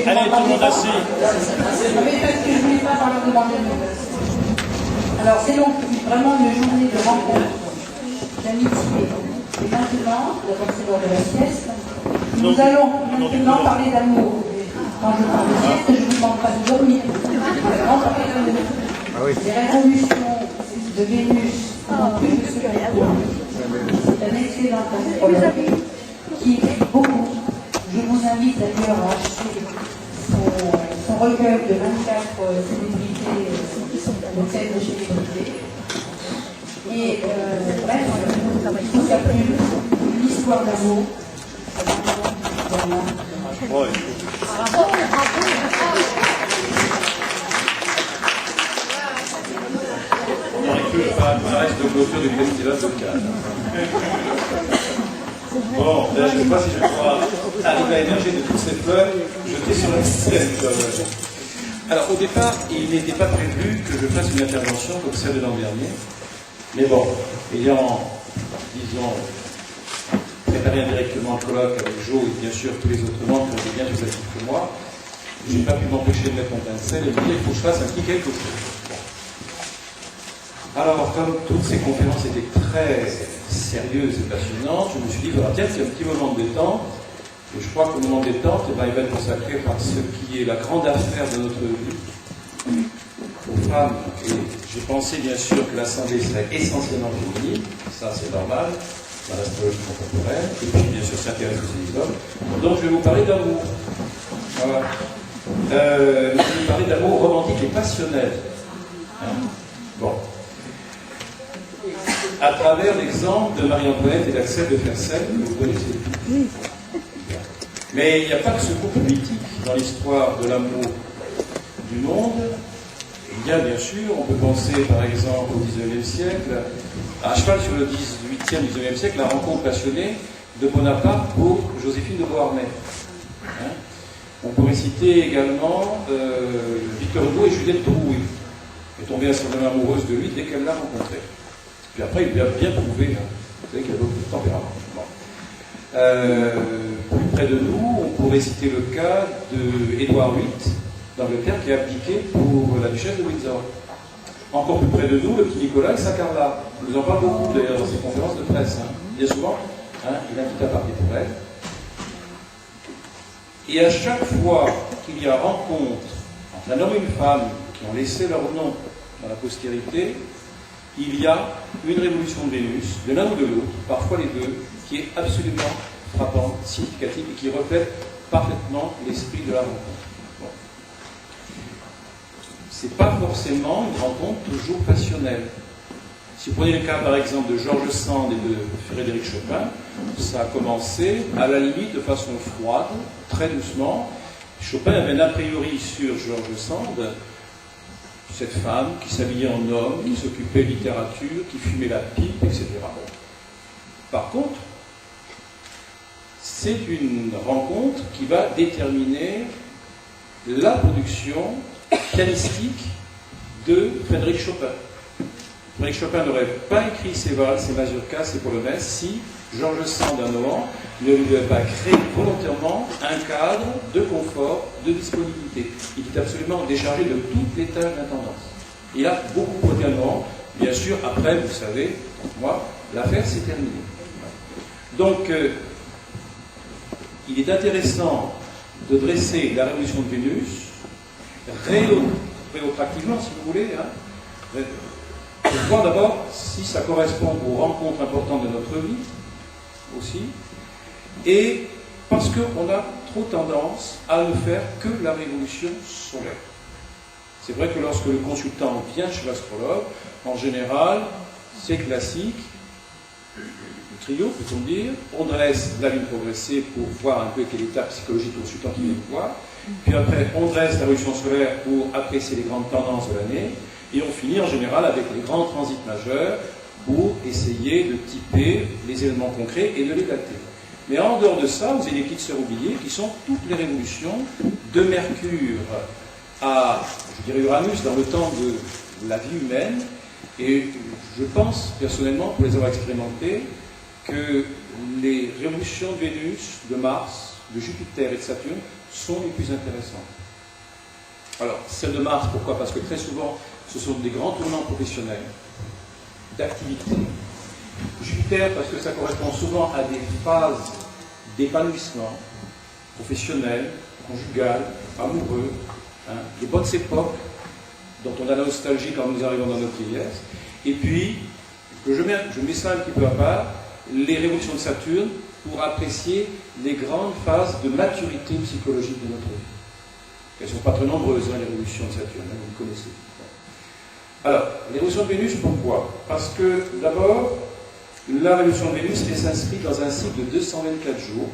Allez, tout le monde assis. Alors, c'est donc vraiment une journée de rencontre, d'amitié. Et maintenant, d'abord c'est l'heure de la sieste, nous allons maintenant parler d'amour. Quand je parle de sieste, je ne vous demande pas de dormir. Vraiment parler d'amour. Les révolutions de Vénus n'ont plus de secret. C'est un excellent astrologue qui écrit beaucoup. Je vous invite d'ailleurs à acheter son recueil de 24 célébrités, le thème de célébrité. Et bref, il y a plus une histoire d'amour. Ouais. On aurait cru que ça reste de clôture du festival de Cannes. Bon, là, je ne sais pas si je vais pouvoir arriver à émerger de toutes ces feuilles jetées sur la scène. Alors, au départ, il n'était pas prévu que je fasse une intervention comme celle de l'an dernier. Mais bon, ayant, disons, préparé indirectement un colloque avec Jo et bien sûr tous les autres membres qui étaient bien plus actifs que moi, je n'ai pas pu m'empêcher de mettre mon grain de sel et de dire il faut que je fasse un petit quelque chose. Alors, comme toutes ces conférences étaient très sérieuses et passionnantes, je me suis dit, voilà, tiens, c'est un petit moment de détente. Et je crois qu'au moment de détente, il va être consacré par ce qui est la grande affaire de notre vie, aux femmes. Et j'ai pensé, bien sûr, que l'Assemblée serait essentiellement féminine, ça c'est normal, dans l'astrologie contemporaine, et puis, bien sûr, s'intéresse aussi les hommes. Donc, je vais vous parler d'amour. Voilà. Je vais vous parler d'amour romantique et passionnel. Hein? Bon. À travers l'exemple de Marie-Antoinette et d'Axel de Fersen, que vous connaissez. Mais il n'y a pas que ce couple mythique dans l'histoire de l'amour du monde. Il y a bien sûr, on peut penser par exemple au XIXe siècle, à cheval sur le XVIIIe, XIXe siècle, la rencontre passionnée de Bonaparte pour Joséphine de Beauharnais. Hein? On pourrait citer également Victor Hugo et Juliette Drouet, qui est tombée instantanément amoureuse de lui dès qu'elle l'a rencontré. Puis après, il lui a bien prouvé, hein. Vous savez qu'il a beaucoup de tempérament. Bon. Plus près de nous, on pourrait citer le cas d'Édouard VIII d'Angleterre qui a abdiqué pour la duchesse de Windsor. Encore plus près de nous, le petit Nicolas et sa Carla. On nous en parle beaucoup d'ailleurs dans ses conférences de presse. Hein. Bien souvent, hein, il invite à parler pour elle. Et à chaque fois qu'il y a rencontre entre un homme et une femme qui ont laissé leur nom dans la postérité, il y a une révolution de Vénus, de l'un ou de l'autre, parfois les deux, qui est absolument frappante, significative et qui reflète parfaitement l'esprit de la rencontre. Bon. C'est pas forcément une rencontre toujours passionnelle. Si vous prenez le cas par exemple de George Sand et de Frédéric Chopin, ça a commencé à la limite de façon froide, très doucement. Chopin avait un a priori sur George Sand, cette femme qui s'habillait en homme, qui s'occupait de littérature, qui fumait la pipe, etc. Par contre, c'est une rencontre qui va déterminer la production pianistique de Frédéric Chopin. Frédéric Chopin n'aurait pas écrit ses valses, ses mazurkas, ses polonaises si Georges Sand d'un moment ne lui avait pas créé volontairement un cadre de confort, de disponibilité. Il est absolument déchargé de toutes les tâches d'intendance. Il a beaucoup produit un moment. Bien sûr, après, vous savez, moi, l'affaire s'est terminée. Donc, il est intéressant de dresser la révolution de Vénus rétroactivement, si vous voulez, pour voir d'abord si ça correspond aux rencontres importantes de notre vie, aussi, et parce qu'on a trop tendance à ne faire que la révolution solaire. C'est vrai que lorsque le consultant vient chez l'astrologue, en général, c'est classique, le trio, peut-on dire, on dresse la lune progressée pour voir un peu quelle état psychologique du consultant qui vient nous voir, puis après on dresse la révolution solaire pour apprécier les grandes tendances de l'année, et on finit en général avec les grands transits majeurs pour essayer de typer les éléments concrets et de les dater. Mais en dehors de ça, vous avez des petites sœurs oubliées qui sont toutes les révolutions de Mercure à, je dirais, Uranus dans le temps de la vie humaine. Et je pense, personnellement, pour les avoir expérimentées, que les révolutions de Vénus, de Mars, de Jupiter et de Saturne sont les plus intéressantes. Alors, celle de Mars, pourquoi? Parce que très souvent, ce sont des grands tournants professionnels, d'activité. Jupiter, parce que ça correspond souvent à des phases d'épanouissement professionnel, conjugal, amoureux, des bonnes époques dont on a la nostalgie quand nous arrivons dans notre vieillesse. Et puis, je mets ça un petit peu à part, les révolutions de Saturne pour apprécier les grandes phases de maturité psychologique de notre vie. Elles ne sont pas très nombreuses, les révolutions de Saturne, vous les connaissez. Alors, les révolutions de Vénus, pourquoi? Parce que, d'abord, la révolution de Vénus, elle s'inscrit dans un cycle de 224 jours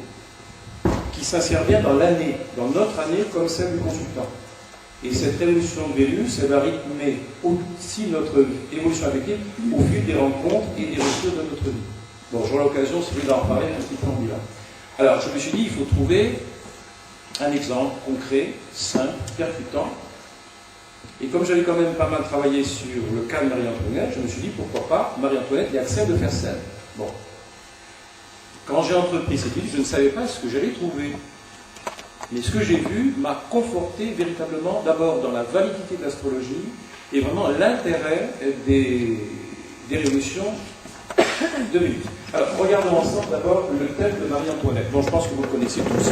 qui s'insère bien dans l'année, dans notre année comme celle du consultant. Et cette révolution de Vénus, elle va rythmer aussi notre évolution affective au fil des rencontres et des retours de notre vie. Bon, j'aurai l'occasion, si vous voulez, d'en parler un petit peu en bilan. Alors, je me suis dit, il faut trouver un exemple concret, simple, percutant. Et comme j'avais quand même pas mal travaillé sur le cas de Marie-Antoinette, je me suis dit, pourquoi pas Marie-Antoinette et Axel de Fersen. Bon. Quand j'ai entrepris cette étude, je ne savais pas ce que j'allais trouver. Mais ce que j'ai vu m'a conforté véritablement, d'abord dans la validité de l'astrologie et vraiment l'intérêt des révolutions de Vénus. Alors, regardons ensemble d'abord le thème de Marie-Antoinette. Bon, je pense que vous le connaissez tous.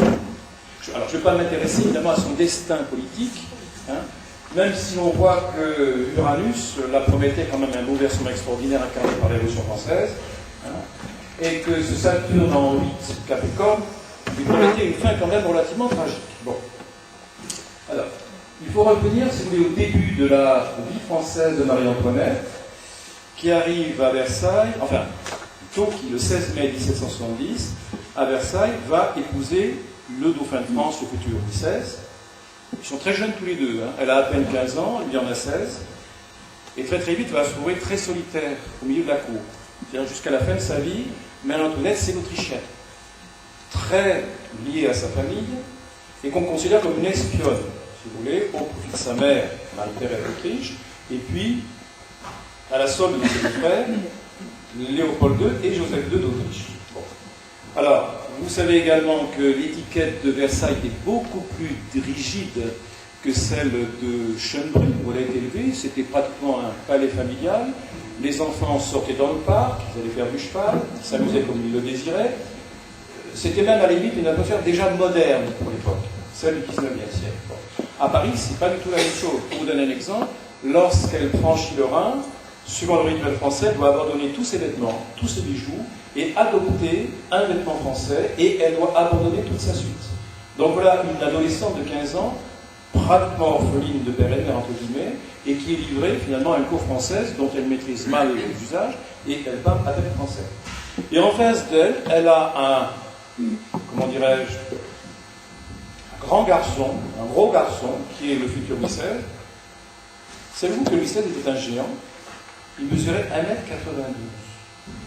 Alors, je ne vais pas m'intéresser évidemment à son destin politique, même si on voit que Uranus la promettait quand même un bouleversement extraordinaire incarné par la Révolution française, et que ce Saturne en 8 Capricorne lui promettait une fin quand même relativement tragique. Bon. Alors, il faut revenir, si vous voulez, au début de la vie française de Marie-Antoinette, qui arrive à Versailles, enfin, plutôt qui, le 16 mai 1770, à Versailles, va épouser le dauphin de France, le futur Louis XVI. Ils sont très jeunes tous les deux. Elle a à peine 15 ans, lui en a 16. Et très très vite, elle va se trouver très solitaire au milieu de la cour. C'est-à-dire jusqu'à la fin de sa vie, Marie-Antoinette, c'est l'Autrichienne. Très liée à sa famille, et qu'on considère comme une espionne, si vous voulez, au profit de sa mère, Marie-Thérèse d'Autriche, et puis, à la solde de ses frères, Léopold II et Joseph II d'Autriche. Bon. Alors, vous savez également que l'étiquette de Versailles est beaucoup plus rigide que celle de Schönbrunn, où elle a été élevée. C'était pratiquement un palais familial. Les enfants sortaient dans le parc, ils allaient faire du cheval, ils s'amusaient comme ils le désiraient. C'était même à la limite une atmosphère déjà moderne pour l'époque, celle du XIXe siècle. Bon. À Paris, c'est pas du tout la même chose. Pour vous donner un exemple, lorsqu'elle franchit le Rhin, suivant le rituel français, elle doit abandonner tous ses vêtements, tous ses bijoux, et adopter un vêtement français, et elle doit abandonner toute sa suite. Donc voilà une adolescente de 15 ans, pratiquement orpheline de père et mère, entre guillemets, et qui est livrée finalement à une cour française dont elle maîtrise mal les usages, et elle parle à peine français. Et en face d'elle, elle a comment dirais-je, un grand garçon, un gros garçon, qui est le futur Louis XVI. Savez-vous que Louis XVI était un géant? Il mesurait 1,92 m.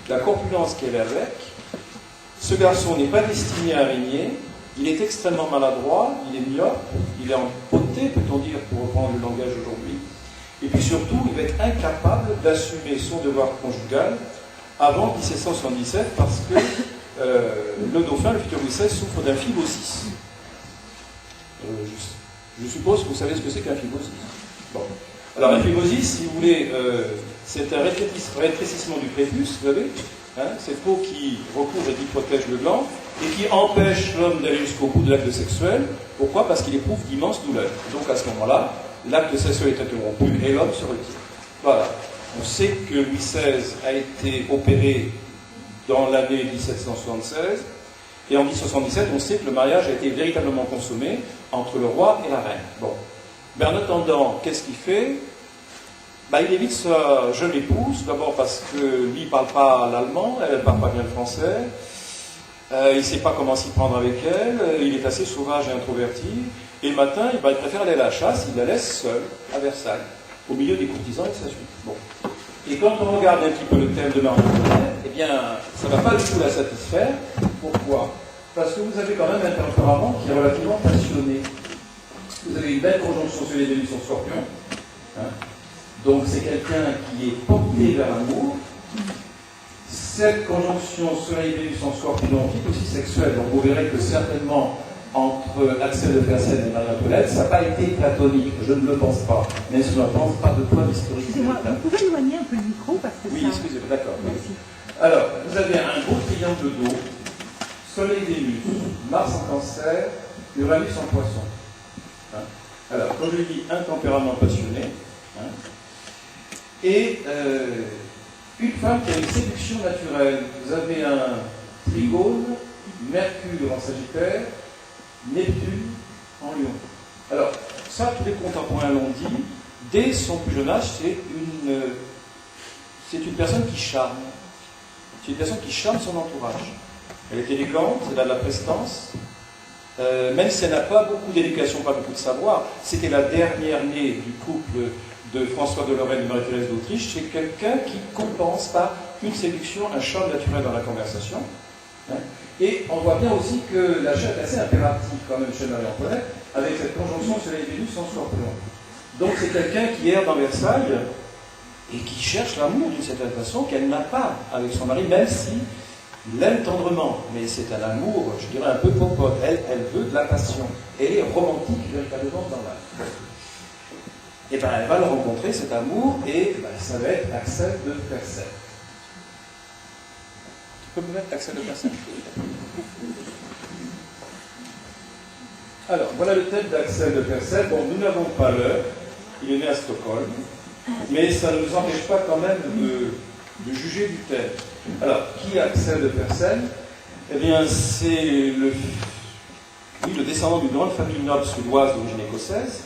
la corpulence qu'elle est avec. Ce garçon n'est pas destiné à régner, il est extrêmement maladroit, il est myope, il est empoté, peut-on dire, pour reprendre le langage aujourd'hui. Et puis surtout, il va être incapable d'assumer son devoir conjugal avant 1777 parce que le dauphin, le futur Louis XVI, souffre d'un phimosis. Je suppose que vous savez ce que c'est qu'un phimosis. Bon. Alors, un phimosis, si vous voulez, c'est un rétrécissement du prépuce, vous savez, hein, cette peau qui recouvre et qui protège le gland et qui empêche l'homme d'aller jusqu'au bout de l'acte sexuel. Pourquoi? Parce qu'il éprouve d'immenses douleurs. Donc, à ce moment-là, l'acte sexuel est interrompu et l'homme se retire. Voilà. On sait que Louis XVI a été opéré dans l'année 1776, et en 1777, on sait que le mariage a été véritablement consommé entre le roi et la reine. Bon. Mais en attendant, qu'est-ce qu'il fait? Il évite sa jeune épouse, d'abord parce que lui ne parle pas l'allemand, elle ne parle pas bien le français, il ne sait pas comment s'y prendre avec elle, il est assez sauvage et introverti, et le matin, il préfère aller à la chasse, il la laisse seule à Versailles, au milieu des courtisans et de sa suite. Bon. Et quand on regarde un petit peu le thème de Marie-Antoinette, eh bien, ça ne va pas du tout la satisfaire. Pourquoi? Parce que vous avez quand même un tempérament qui est relativement passionné. Vous avez une belle conjonction sur les Vénus en Scorpion. Hein. Donc c'est quelqu'un qui est porté vers l'amour. Cette conjonction Soleil-Vénus en Scorpion, qui est aussi sexuelle, donc vous verrez que certainement entre Axel de Fersen et Marie-Antoinette, ça n'a pas été platonique, je ne le pense pas, mais je ne pense pas de point historique. Excusez-moi, vous pouvez éloigner un peu le micro parce que oui, ça... excusez-moi, d'accord. Merci. Alors, vous avez un beau triangle d'eau, Soleil-Vénus, Mars en Cancer, Uranus en Poisson. Hein? Alors, comme je dis, un tempérament passionné, hein? Et une femme qui a une séduction naturelle. Vous avez un trigone, Mercure en Sagittaire, Neptune en Lion. Alors, ça, tous les contemporains l'ont dit, dès son plus jeune âge, c'est une personne qui charme. C'est une personne qui charme son entourage. Elle est élégante, elle a de la prestance, même si elle n'a pas beaucoup d'éducation, pas beaucoup de savoir. C'était la dernière née du couple de François de Lorraine et Marie-Thérèse d'Autriche. C'est quelqu'un qui compense par une séduction, un charme naturel dans la conversation. Hein. Et on voit bien aussi que la chair est assez impérative quand même chez Marie-Antoinette, avec cette conjonction Soleil-Vénus en Scorpion. Donc c'est quelqu'un qui erre dans Versailles et qui cherche l'amour d'une certaine façon qu'elle n'a pas avec son mari, même si il l'aime tendrement. Mais c'est un amour, je dirais, un peu popote. Elle veut de la passion. Elle est romantique véritablement dans l'âme. Et bien elle va le rencontrer, cet amour, et ça va être Axel de Fersen. Tu peux me mettre Axel de Fersen? Alors, voilà le thème d'Axel de Fersen. Bon, nous n'avons pas l'heure, il est né à Stockholm, mais ça ne nous empêche pas quand même de juger du thème. Alors, qui est Axel de Fersen? Eh bien, c'est le descendant d'une grande famille noble suédoise d'origine écossaise.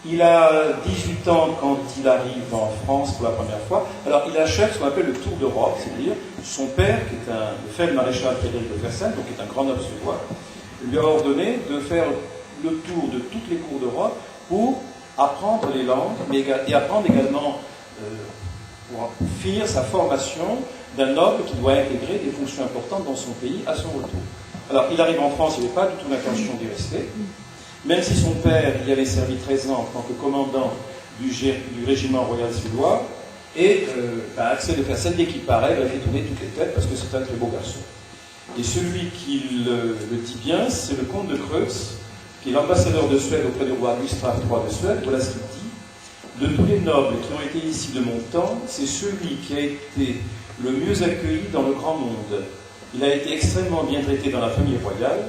Il a 18 ans quand il arrive en France pour la première fois. Alors, il achève ce qu'on appelle le tour d'Europe, c'est-à-dire son père, qui est le feld-maréchal Frédéric de Fersen, donc qui est un grand noble suédois, lui a ordonné de faire le tour de toutes les cours d'Europe pour apprendre les langues, et apprendre également, pour finir sa formation d'un noble qui doit intégrer des fonctions importantes dans son pays à son retour. Alors, il arrive en France, il n'avait pas du tout l'intention d'y rester. Même si son père y avait servi 13 ans en tant que commandant du régiment royal suédois, et Axel de Fersen, dès qu'il paraît, va fait tourner toutes les têtes parce que c'est un très beau garçon. Et celui qui le dit bien, c'est le comte de Kreutz, qui est l'ambassadeur de Suède auprès du roi Gustave III de Suède. Voilà ce qu'il dit. De tous les nobles qui ont été ici de mon temps, c'est celui qui a été le mieux accueilli dans le grand monde. Il a été extrêmement bien traité dans la famille royale,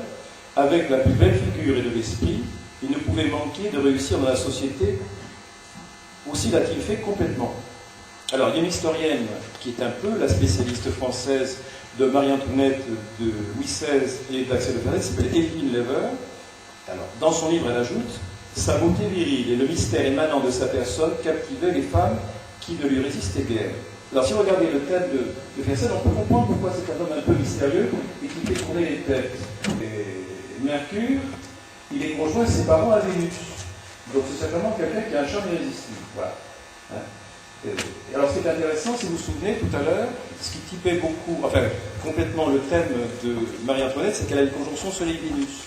avec la plus belle figure et de l'esprit. Il ne pouvait manquer de réussir dans la société. Aussi l'a-t-il fait complètement. Alors, il y a une historienne qui est un peu la spécialiste française de Marie-Antoinette, de Louis XVI et d'Axel de Fersen, qui s'appelle Evelyn Lever. Alors, dans son livre, elle ajoute « Sa beauté virile et le mystère émanant de sa personne captivaient les femmes qui ne lui résistaient guère. » Alors, si vous regardez le thème de Fersen, on peut comprendre pourquoi c'est un homme un peu mystérieux et qui fait tourner les têtes. Et Mercure, il est conjoint ses parents à Vénus. Donc, c'est certainement quelqu'un qui a un charme irrésistible. Voilà. Hein. Alors, c'est est intéressant, si vous vous souvenez, tout à l'heure, ce qui typait beaucoup, enfin, complètement le thème de Marie-Antoinette, c'est qu'elle a une conjonction Soleil-Vénus.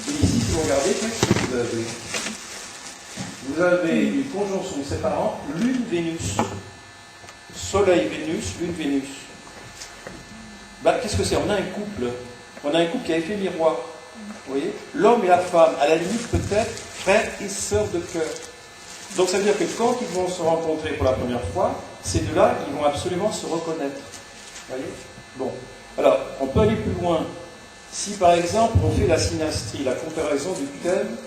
Et ici, si vous regardez, qu'est-ce que vous avez? Vous avez une conjonction séparant Lune-Vénus. Soleil-Vénus, Lune-Vénus. Ben, qu'est-ce que c'est? On a un couple. On a un couple qui a effet miroir. Vous voyez? L'homme et la femme, à la limite, peut-être frères et sœurs de cœur. Donc ça veut dire que quand ils vont se rencontrer pour la première fois, ces deux-là, ils vont absolument se reconnaître. Vous voyez? Bon. Alors, on peut aller plus loin. Si par exemple, on fait la synastrie, la comparaison du thème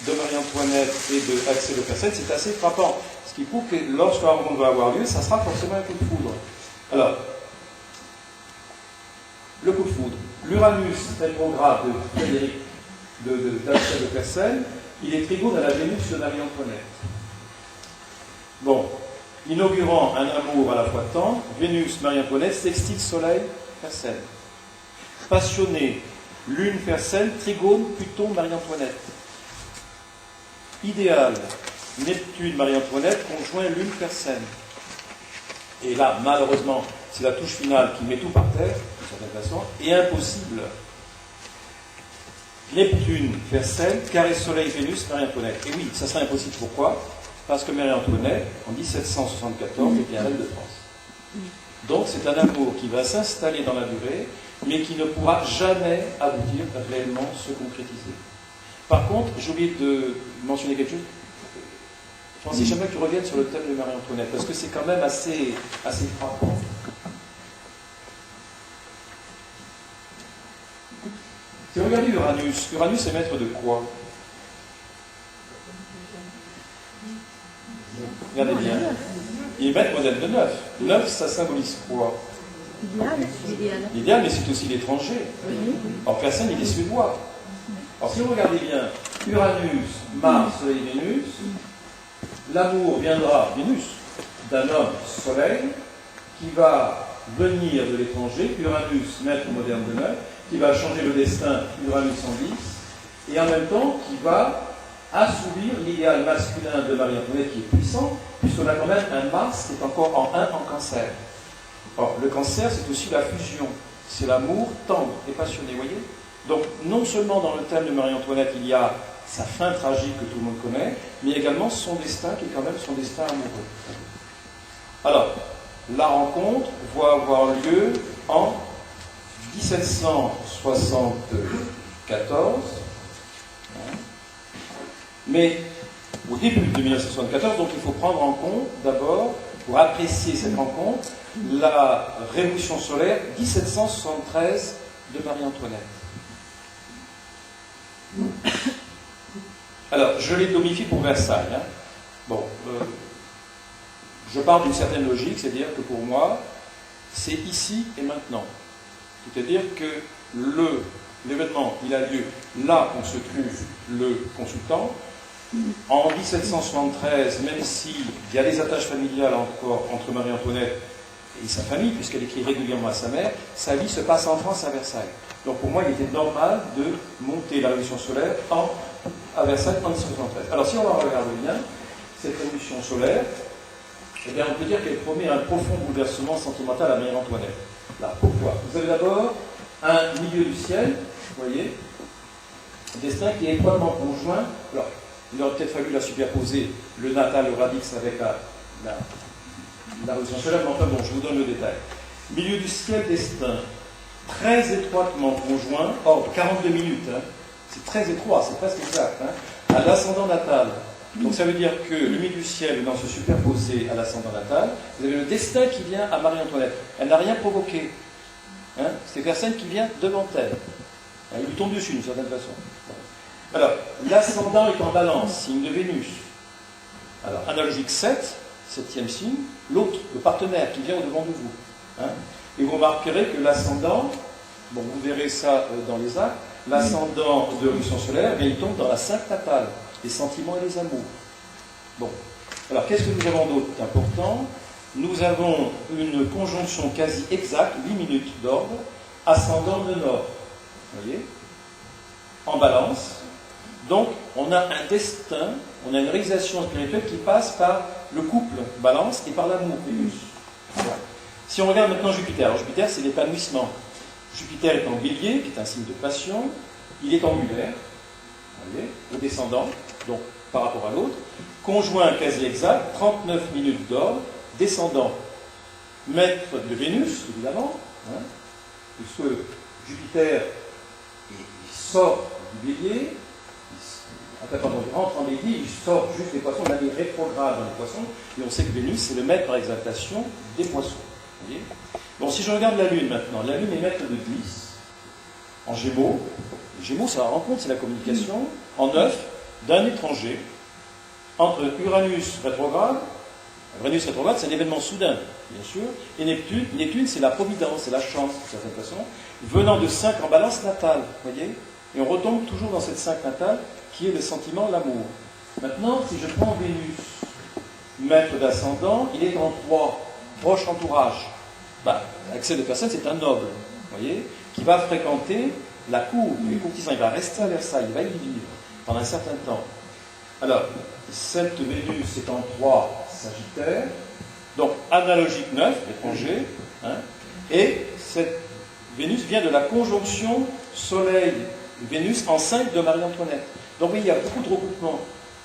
de Marie-Antoinette et de Axel de Fersen, c'est assez frappant. Ce qui prouve que lorsque la rencontre va avoir lieu, ça sera forcément un coup de foudre. Alors, le coup de foudre. L'Uranus rétrograde de Frédéric d'Axel de Fersen, il est trigone à la Vénus de Marie-Antoinette. Bon, inaugurant un amour à la fois tendre, Vénus, Marie-Antoinette, sextile Soleil, Fersen. Passionné, Lune, Fersen, trigone, Pluton, Marie-Antoinette. Idéal, Neptune, Marie-Antoinette, conjoint Lune, Fersen. Et là, malheureusement, c'est la touche finale qui met tout par terre, d'une certaine façon, et impossible. Neptune, Fersen, carré Soleil, Vénus, Marie-Antoinette. Et oui, ça serait impossible. Pourquoi? Parce que Marie-Antoinette, en 1774, était reine de France. Donc c'est un amour qui va s'installer dans la durée, mais qui ne pourra jamais aboutir à réellement se concrétiser. Par contre, j'ai oublié de mentionner quelque chose. Je pensais jamais que tu reviennes sur le thème de Marie-Antoinette, parce que c'est quand même assez frappant. Si vous regardez Uranus, Uranus est maître de quoi? Regardez bien. Il est maître modèle de 9. 9, ça symbolise quoi? L'idéal, mais c'est aussi l'étranger. En personne, il est suédois. Alors si vous regardez bien, Uranus, Mars, Soleil, Vénus, l'amour viendra, Vénus, d'un homme Soleil, qui va venir de l'étranger, Uranus, maître moderne de 9, qui va changer le destin, Uranus en 10, et en même temps qui va assouvir l'idéal masculin de Marie-Antoinette qui est puissant, puisqu'on a quand même un Mars qui est encore en 1 en cancer. Or, le cancer, c'est aussi la fusion, c'est l'amour tendre et passionné, vous voyez? Donc, non seulement dans le thème de Marie-Antoinette, il y a sa fin tragique que tout le monde connaît, mais également son destin qui est quand même son destin amoureux. Alors, la rencontre va avoir lieu en 1774, mais au début de 1974, donc il faut prendre en compte d'abord, pour apprécier cette rencontre, la révolution solaire 1773 de Marie-Antoinette. Alors, je l'ai domifié pour Versailles. Hein. Bon, je parle d'une certaine logique, c'est-à-dire que pour moi, c'est ici et maintenant. C'est-à-dire que l'événement, il a lieu là où se trouve le consultant. En 1773, même s'il y a des attaches familiales encore entre Marie-Antoinette et sa famille, puisqu'elle écrit régulièrement à sa mère, sa vie se passe en France à Versailles. Donc pour moi, il était normal de monter la révolution solaire à Versailles en 1773. Alors si on va regarder bien, cette révolution solaire, eh bien, on peut dire qu'elle promet un profond bouleversement sentimental à Marie-Antoinette. Là, pourquoi? Vous avez d'abord un milieu du ciel, vous voyez, un destin qui est étroitement conjoint. Alors, il aurait peut-être fallu la superposer, le natal, le radix avec la révolution solaire, mais enfin bon, je vous donne le détail. Milieu du ciel, destin, très étroitement conjoint, or 42 minutes, hein, c'est très étroit, c'est presque exact, hein, à l'ascendant natal. Donc ça veut dire que le milieu du ciel venant se superposer à l'ascendant natal, vous avez le destin qui vient à Marie-Antoinette. Elle n'a rien provoqué. Hein, c'est personne qui vient devant elle. Hein, il lui tombe dessus d'une certaine façon. Alors, l'ascendant est en balance, signe de Vénus. Alors, analogique 7, septième signe, l'autre, le partenaire qui vient au-devant de vous. Hein, et vous remarquerez que l'ascendant, bon, vous verrez ça dans les actes, l'ascendant de révolution solaire, eh bien, il tombe dans la 5 natale, les sentiments et les amours. Bon, alors qu'est-ce que nous avons d'autre d'important? Nous avons une conjonction quasi exacte, 8 minutes d'ordre, ascendant de nord. Vous voyez? En balance. Donc, on a un destin, on a une réalisation spirituelle qui passe par le couple balance et par l'amour Vénus. Bon. Si on regarde maintenant Jupiter, alors Jupiter c'est l'épanouissement. Jupiter est en Bélier, qui est un signe de passion, il est angulaire, vous voyez, au descendant, donc par rapport à l'autre, conjoint quasi exact, 39 minutes d'or, descendant, maître de Vénus, évidemment, hein, puisque Jupiter il sort du Bélier, il rentre en Bélier, il sort juste des poissons, là il rétrograde dans les poissons, et on sait que Vénus c'est le maître par exaltation des poissons. Vous voyez. Bon, si je regarde la Lune maintenant, la Lune est maître de 10, en Gémeaux. Les Gémeaux, c'est la rencontre, c'est la communication, en 9, d'un étranger, entre Uranus rétrograde, c'est un événement soudain, bien sûr, et Neptune. Neptune, c'est la providence, c'est la chance, d'une certaine façon, venant de 5 en balance natale, vous voyez. Et on retombe toujours dans cette 5 natale, qui est le sentiment, l'amour. Maintenant, si je prends Vénus, maître d'ascendant, il est en 3, proche entourage. Axel de personne, c'est un noble, vous voyez, qui va fréquenter la cour, les courtisans, il va rester à Versailles, il va y vivre pendant un certain temps. Alors, cette Vénus est en 3, Sagittaire, donc analogique 9, l'étranger, hein, et cette Vénus vient de la conjonction Soleil-Vénus en 5 de Marie-Antoinette. Donc oui, il y a beaucoup de recoupements.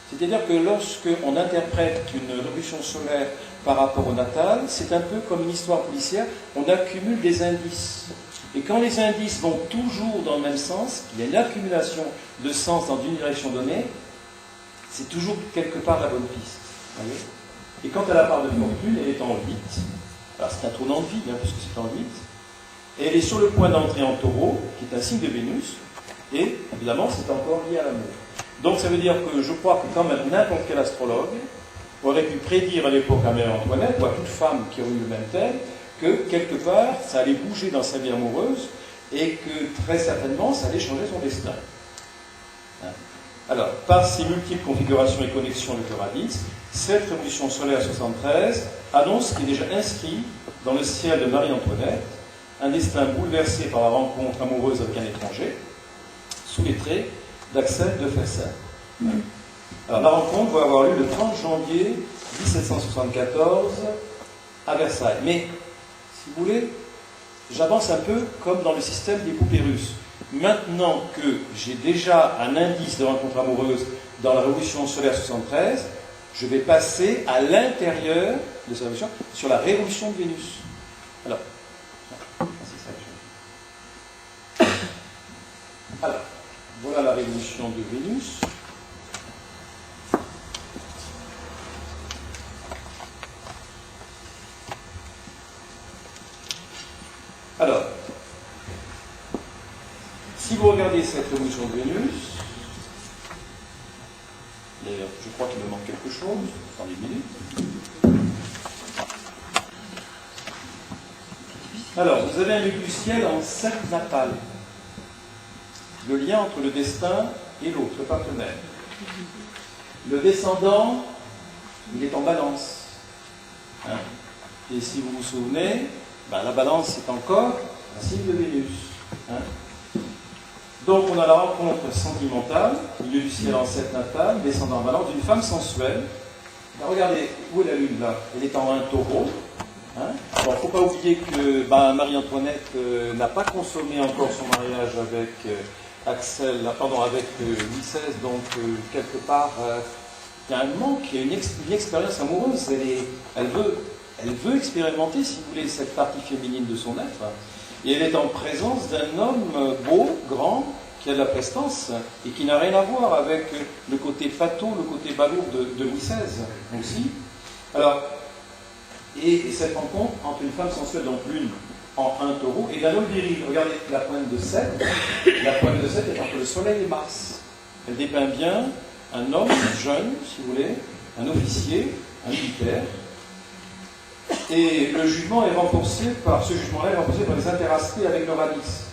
C'est-à-dire que lorsqu'on interprète une révolution solaire par rapport au natal, c'est un peu comme une histoire policière, on accumule des indices. Et quand les indices vont toujours dans le même sens, il y a une accumulation de sens dans une direction donnée, c'est toujours quelque part la bonne piste. Voyez. Et quant à la part de fortune, elle est en 8. Alors c'est un tournant de vie, hein, puisque c'est en 8. Et elle est sur le point d'entrer en taureau, qui est un signe de Vénus, et évidemment c'est encore lié à l'amour. Donc ça veut dire que je crois que quand même n'importe quel astrologue aurait pu prédire à l'époque à Marie-Antoinette, ou à toute femme qui aurait eu le même thème, que quelque part ça allait bouger dans sa vie amoureuse, et que très certainement ça allait changer son destin. Alors, par ces multiples configurations et connexions de cœur à 10, cette révolution solaire 73 annonce qu'il est déjà inscrit dans le ciel de Marie-Antoinette un destin bouleversé par la rencontre amoureuse avec un étranger, sous les traits d'Axel de Fersen. Alors, la rencontre va avoir lieu le 30 janvier 1774 à Versailles. Mais, si vous voulez, j'avance un peu comme dans le système des poupées russes. Maintenant que j'ai déjà un indice de rencontre amoureuse dans la révolution solaire 73, je vais passer à l'intérieur de cette révolution sur la révolution de Vénus. Alors, voilà la révolution de Vénus. Alors, si vous regardez cette révolution de Vénus, d'ailleurs, je crois qu'il me manque quelque chose, dans les minutes. Alors, vous avez un lieu du ciel en 7 natales. Le lien entre le destin et l'autre, le partenaire. Le descendant, il est en balance. Hein. Et si vous vous souvenez, la balance, c'est encore un signe de Vénus. Hein. Donc on a la rencontre sentimentale, milieu du ciel en 7 natales, descendant en balance, d'une femme sensuelle. Alors, regardez, où est la lune là? Elle est en un taureau. Hein. Alors il ne faut pas oublier que Marie-Antoinette n'a pas consommé encore son mariage avec avec Louis XVI, donc quelque part il y a un manque, il y a une expérience amoureuse. Elle veut expérimenter, si vous voulez, cette partie féminine de son être. Et elle est en présence d'un homme beau, grand, qui a de la prestance, et qui n'a rien à voir avec le côté pâteau, le côté balourd de Louis XVI aussi. Alors, et cette rencontre entre une femme sensuelle, donc l'une en un taureau, et d'un homme viril. Regardez la pointe de 7. La pointe de 7 est entre le soleil et Mars. Elle dépeint bien un homme jeune, si vous voulez, un officier, un militaire. Et le jugement est renforcé par, ce jugement-là est renforcé par les interaspects avec le radix.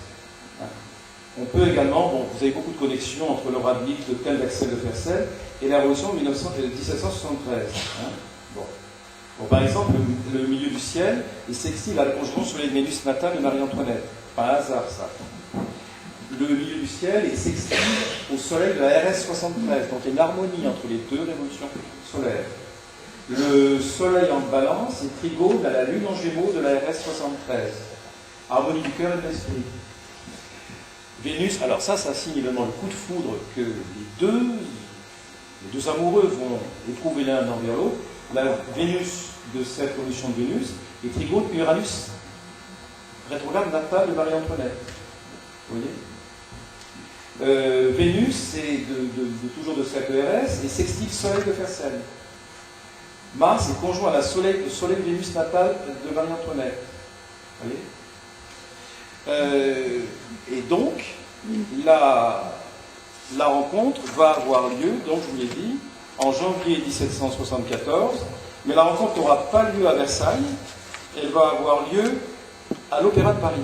On peut également, vous avez beaucoup de connexions entre le radix, le thème d'Axel de Fersen, et la révolution de 1773. Bon, par exemple, le milieu du ciel est sextile à la conjonction soleil de Vénus natale de Marie-Antoinette. Pas un hasard, ça. Le milieu du ciel est sextile au soleil de la RS 73. Donc il y a une harmonie entre les deux révolutions solaires. Le Soleil en Balance et trigone à la Lune en Gémeaux de la RS 73. Harmonie du cœur et de l'esprit. Vénus, alors ça signe évidemment le coup de foudre que les deux amoureux vont éprouver l'un envers l'autre. La Vénus de cette condition de Vénus et trigone Uranus, rétrograde natal de Marie-Antoinette. Vous voyez, Vénus, c'est toujours de cette RS, et sextile Soleil de Fersen. Mars est conjoint à la Soleil Vénus natale de Marie-Antoinette. Vous voyez, et donc, la rencontre va avoir lieu, donc je vous l'ai dit, en janvier 1774, mais la rencontre n'aura pas lieu à Versailles, elle va avoir lieu à l'Opéra de Paris.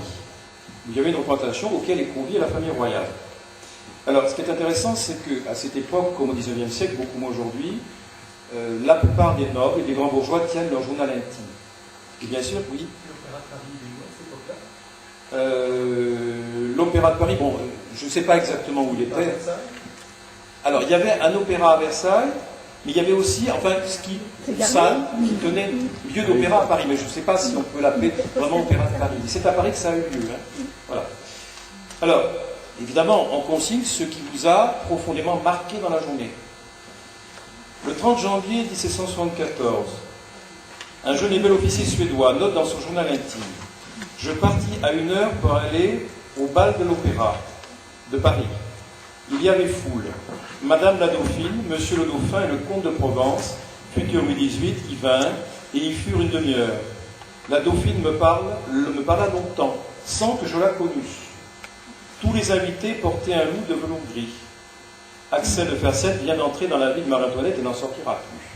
Il y avait une représentation auquel est conviée la famille royale. Alors, ce qui est intéressant, c'est qu'à cette époque, comme au XIXe siècle, beaucoup moins aujourd'hui, la plupart des nobles et des grands bourgeois tiennent leur journal intime. Et bien sûr, oui. L'Opéra de Paris, bon, je ne sais pas exactement où il était. Alors, il y avait un opéra à Versailles, mais il y avait aussi, enfin, une salle qui tenait lieu d'opéra à Paris, mais je ne sais pas si on peut l'appeler vraiment Opéra de Paris. C'est à Paris que ça a eu lieu. Hein. Voilà. Alors, évidemment, on consigne ce qui vous a profondément marqué dans la journée. Le 30 janvier 1774, un jeune et bel officier suédois note dans son journal intime: je partis à 1h pour aller au bal de l'opéra de Paris. Il y avait foule. Madame la Dauphine, Monsieur le Dauphin et le comte de Provence, futur Louis XVIII, y vinrent, et y furent une demi-heure. La Dauphine me parla longtemps, sans que je la connusse. Tous les invités portaient un loup de velours gris. Axel de Fersen vient d'entrer dans la vie de Marie-Antoinette et n'en sortira plus.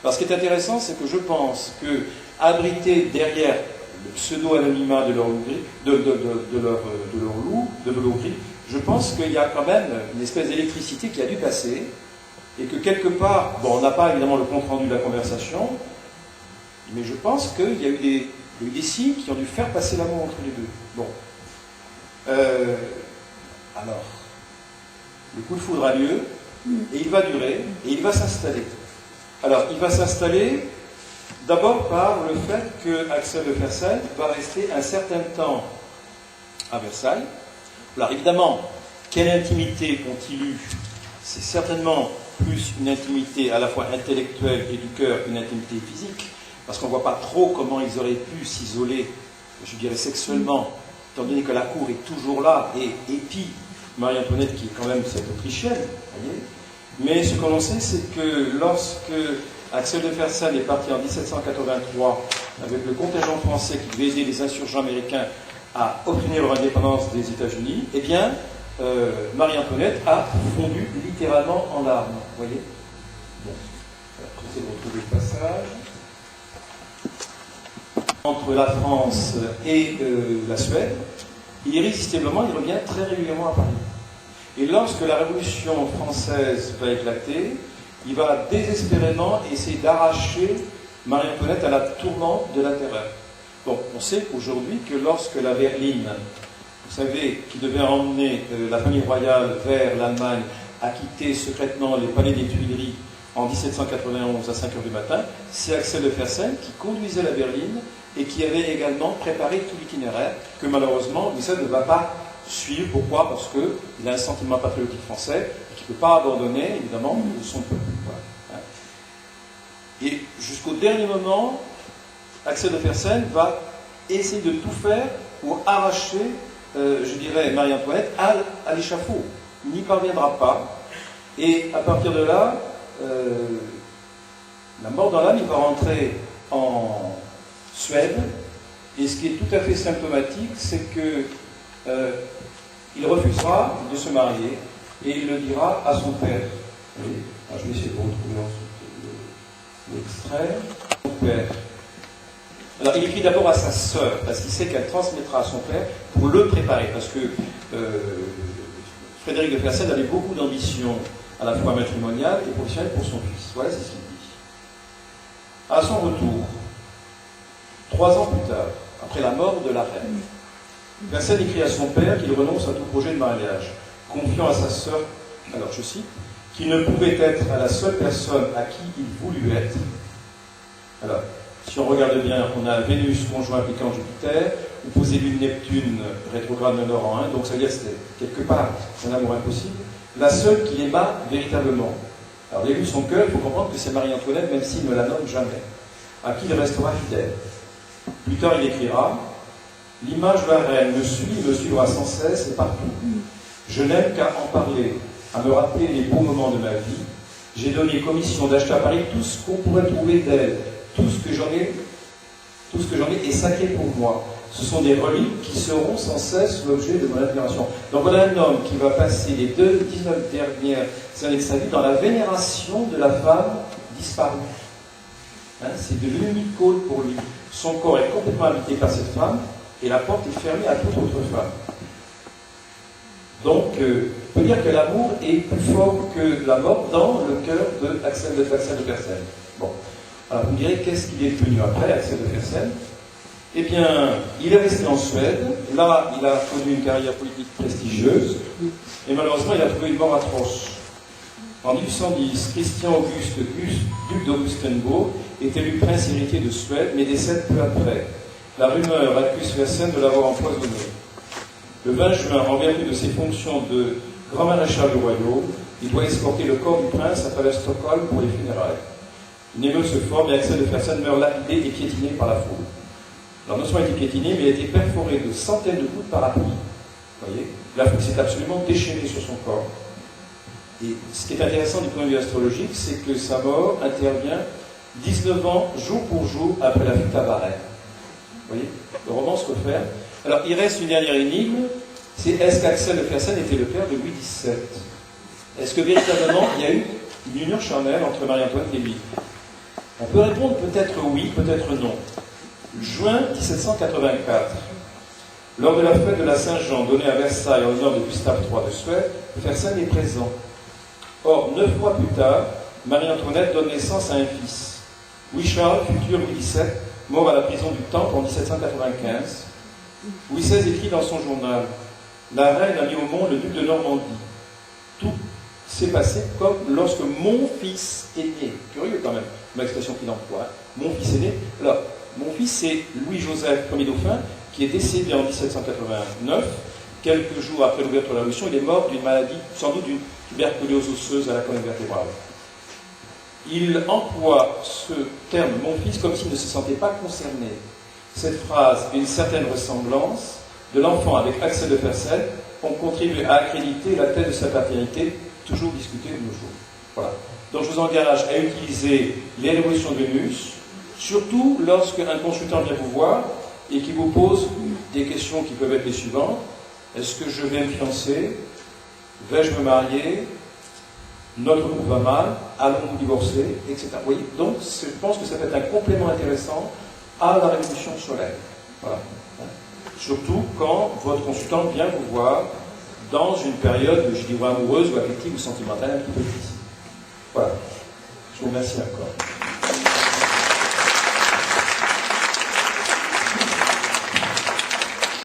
Alors, ce qui est intéressant, c'est que je pense que, abrité derrière le pseudo-anonymat de leur loup gris, de leur loup de velours gris, je pense qu'il y a quand même une espèce d'électricité qui a dû passer, et que quelque part, bon, on n'a pas évidemment le compte-rendu de la conversation, mais je pense qu'il y a eu des signes qui ont dû faire passer l'amour entre les deux. Bon. Alors, le coup de foudre a lieu, et il va durer, et il va s'installer. Alors, il va s'installer d'abord par le fait que Axel de Fersen va rester un certain temps à Versailles. Alors, évidemment, quelle intimité ont-ils eu? C'est certainement plus une intimité à la fois intellectuelle et du cœur qu'une intimité physique, parce qu'on ne voit pas trop comment ils auraient pu s'isoler, je dirais sexuellement, étant donné que la cour est toujours là, et puis Marie-Antoinette qui est quand même cette Autrichienne, voyez. Mais ce que l'on sait, c'est que lorsque Axel de Fersen est parti en 1783 avec le contingent français qui devait aider les insurgents américains à obtenir leur indépendance des États-Unis, eh bien, Marie-Antoinette a fondu littéralement en larmes, vous voyez. Bon, j'essaie de retrouver le passage. Entre la France et la Suède, irrésistiblement, il revient très régulièrement à Paris. Et lorsque la Révolution française va éclater, il va désespérément essayer d'arracher Marie-Antoinette à la tourmente de la terreur. Bon, on sait aujourd'hui que lorsque la berline, vous savez, qui devait emmener la famille royale vers l'Allemagne, a quitté secrètement les palais des Tuileries en 1791 à 5h du matin, c'est Axel de Fersen qui conduisait la berline et qui avait également préparé tout l'itinéraire que malheureusement Louis XVI ne va pas suivre. Pourquoi? Parce qu'il a un sentiment patriotique français et qu'il ne peut pas abandonner, évidemment, son peuple. Voilà. Et jusqu'au dernier moment, Axel de Fersen va essayer de tout faire pour arracher, je dirais, Marie-Antoinette à l'échafaud. Il n'y parviendra pas. Et à partir de là, la mort dans l'âme, il va rentrer en Suède. Et ce qui est tout à fait symptomatique, c'est que il refusera de se marier et il le dira à son père. Alors, je vais essayer de retrouver ensuite l'extrait. Son père. Alors, il écrit d'abord à sa sœur, parce qu'il sait qu'elle transmettra à son père pour le préparer, parce que Frédéric de Fersen avait beaucoup d'ambition, à la fois matrimoniale et professionnelle pour son fils. Voilà, c'est ce qu'il dit. À son retour, 3 ans plus tard, après la mort de la reine, Fersen écrit à son père qu'il renonce à tout projet de mariage, confiant à sa sœur, alors je cite, qu'il ne pouvait être à la seule personne à qui il voulut être, Alors, si on regarde bien, on a Vénus conjoint piquant Jupiter, opposé Lune Neptune, rétrograde de Nord en 1, donc ça veut dire que c'est quelque part un amour impossible. La seule qui aima véritablement. Alors, il a vu son cœur, il faut comprendre que c'est Marie-Antoinette, même s'il ne la nomme jamais, à qui il restera fidèle. Plus tard, il écrira « L'image de la reine me suivra sans cesse et partout. Je n'aime qu'à en parler, à me rappeler les beaux moments de ma vie. J'ai donné commission d'acheter à Paris tout ce qu'on pourrait trouver d'elle, tout ce que j'en ai est sacré pour moi. Ce sont des reliques qui seront sans cesse l'objet de mon admiration. » Donc voilà un homme qui va passer les 19 dernières années de sa vie dans la vénération de la femme disparue. Hein, c'est de l'unique cause pour lui. Son corps est complètement habité par cette femme et la porte est fermée à toute autre femme. Donc, on peut dire que l'amour est plus fort que la mort dans le cœur d'Axel de Fersen. Bon, alors vous me direz, qu'est-ce qu'il est devenu après, Axel de Fersen? Eh bien, il est resté en Suède. Là, il a connu une carrière politique prestigieuse. Et malheureusement, il a trouvé une mort atroce. En 1810, Christian Auguste, duc d'Augustenbourg, est élu prince héritier de Suède, mais décède peu après. La rumeur accuse Fersen de l'avoir empoisonné. Le 20 juin, en vertu de ses fonctions de grand maréchal du royaume, il doit escorter le corps du prince à travers Stockholm pour les funérailles. Une émeute se forme et Axel de Fersen meurt lapidé et piétiné par la foule. Alors non seulement il a été piétiné, mais il a été perforé de centaines de coups de parapluie. Vous voyez, la foule s'est absolument déchaînée sur son corps. Et ce qui est intéressant du point de vue astrologique, c'est que sa mort intervient 19 ans, jour pour jour, après la fuite à Varennes. Vous voyez, le roman se referme. Alors, il reste une dernière énigme, c'est est-ce qu'Axel de Fersen était le père de Louis XVII? Est-ce que véritablement il y a eu une union charnelle entre Marie-Antoinette et lui? On peut répondre peut-être oui, peut-être non. Juin 1784, lors de la fête de la Saint-Jean donnée à Versailles en l'honneur de Gustave III de Suède, Fersen est présent. Or, 9 mois plus tard, Marie-Antoinette donne naissance à un fils. Louis-Charles, futur Louis XVII, mort à la prison du Temple en 1795. Louis XVI écrit dans son journal « La reine a mis au monde le duc de Normandie. Tout s'est passé comme lorsque mon fils est né. » Curieux quand même, une expression qu'il emploie. Mon fils est né. Alors, mon fils, c'est Louis-Joseph, premier dauphin, qui est décédé en 1789. Quelques jours après l'ouverture de la Révolution, il est mort d'une maladie, sans doute d'une tuberculose osseuse à la colonne vertébrale. Il emploie ce terme « mon fils » comme s'il ne se sentait pas concerné. Cette phrase et une certaine ressemblance de l'enfant avec Axel de Fersen ont contribué à accréditer la thèse de sa paternité, toujours discutée de nos jours. Voilà. Donc je vous engage à utiliser les révolutions de Vénus, surtout lorsqu'un consultant vient vous voir et qui vous pose des questions qui peuvent être les suivantes. Est-ce que je vais me fiancer? Vais-je me marier? Notre couple va mal? Allons-nous divorcer? Etc. Vous voyez, donc je pense que ça peut être un complément intéressant à la révolution solaire. Voilà. Surtout quand votre consultant vient vous voir dans une période, je dirais, amoureuse ou affective ou sentimentale un petit peu difficile. Voilà. Je vous remercie encore.